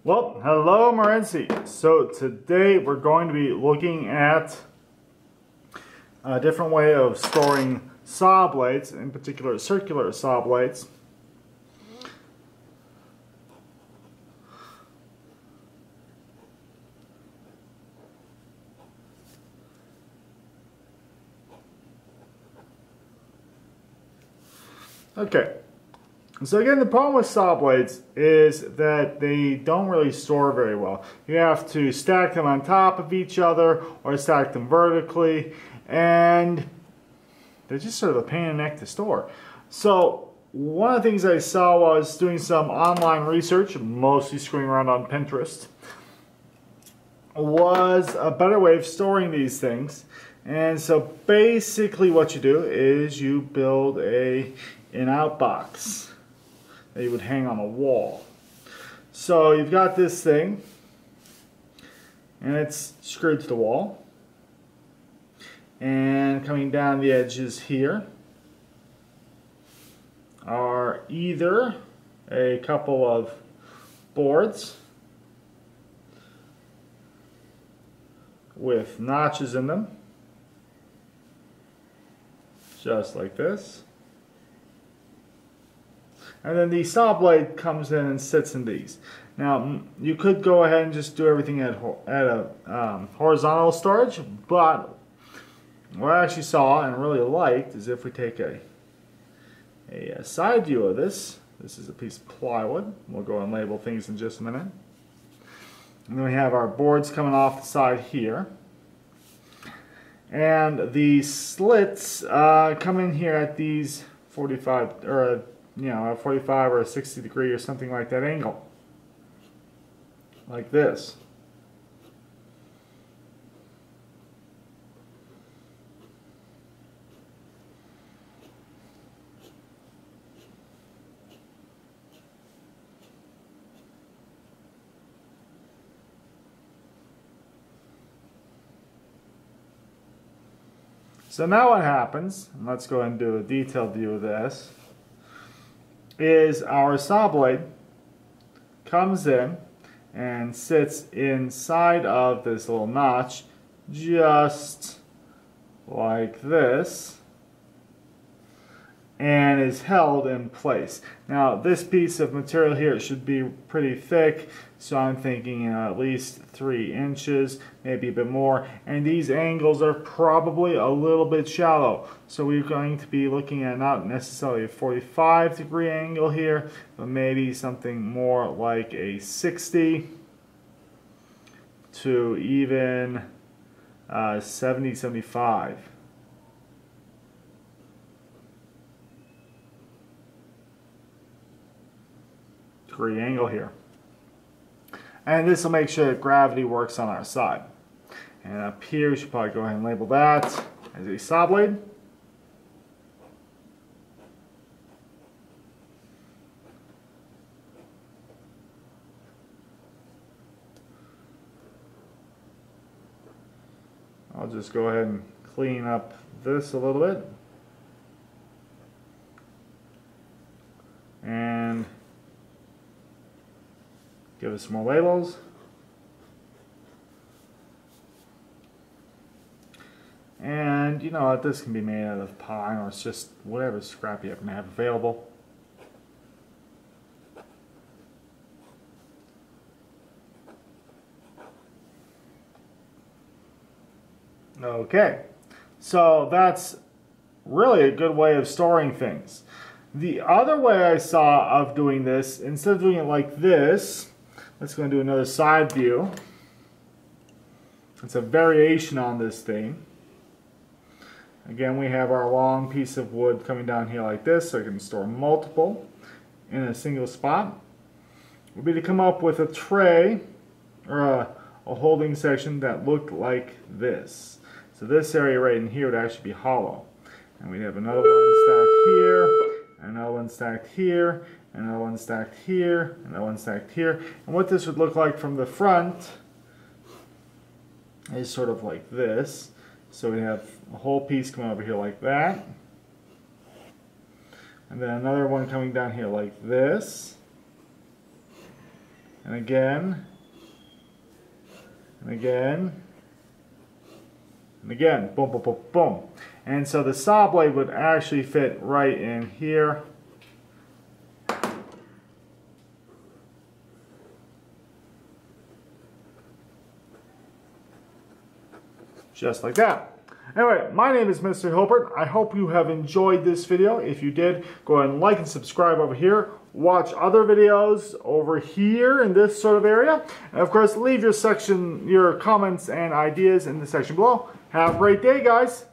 Well, hello Morency. So today we're going to be looking at a different way of storing saw blades, in particular circular saw blades. Okay. So again, the problem with saw blades is that they don't really store very well. You have to stack them on top of each other or stack them vertically, and they're just sort of a pain in the neck to store. So one of the things I saw while I was doing some online research, mostly screwing around on Pinterest, was a better way of storing these things. And so basically what you do is you build an in-out box that you would hang on a wall. So you've got this thing, and it's screwed to the wall, and coming down the edges here are either a couple of boards with notches in them, just like this. And then the saw blade comes in and sits in these. Now, you could go ahead and just do everything at a horizontal storage, but what I actually saw and really liked is if we take a side view of this. This is a piece of plywood. We'll go and label things in just a minute. And then we have our boards coming off the side here. And the slits come in here at these 45 or a 45 or a 60 degree or something like that angle, like this. So now what happens, and let's go ahead and do a detailed view of this, is our saw blade comes in and sits inside of this little notch, just like this, and is held in place. Now this piece of material here should be pretty thick, so I'm thinking at least 3 inches, maybe a bit more, and these angles are probably a little bit shallow, so we're going to be looking at not necessarily a 45 degree angle here, but maybe something more like a 60 to even 70-75 degree angle here. And this will make sure that gravity works on our side. And up here, we should probably go ahead and label that as a saw blade. I'll just go ahead and clean up this a little bit. And give us some more labels. And you know what, this can be made out of pine or it's just whatever scrap you happen to have available. Okay, so that's really a good way of storing things. The other way I saw of doing this, instead of doing it like this, let's go and do another side view. It's a variation on this thing. Again, we have our long piece of wood coming down here like this, so I can store multiple in a single spot. Would be to come up with a tray or a holding section that looked like this. So this area right in here would actually be hollow. And we have another one stacked here, another one stacked here, another one stacked here, another one stacked here. And what this would look like from the front is sort of like this. So we have a whole piece coming over here like that. And then another one coming down here like this. and again, and again, and again, boom, boom, boom, boom. And so the saw blade would actually fit right in here. Just like that. Anyway, my name is Mr. Hilbert. I hope you have enjoyed this video. If you did, go ahead and like and subscribe over here. Watch other videos over here in this sort of area. And of course, leave your comments and ideas in the section below. Have a great day, guys.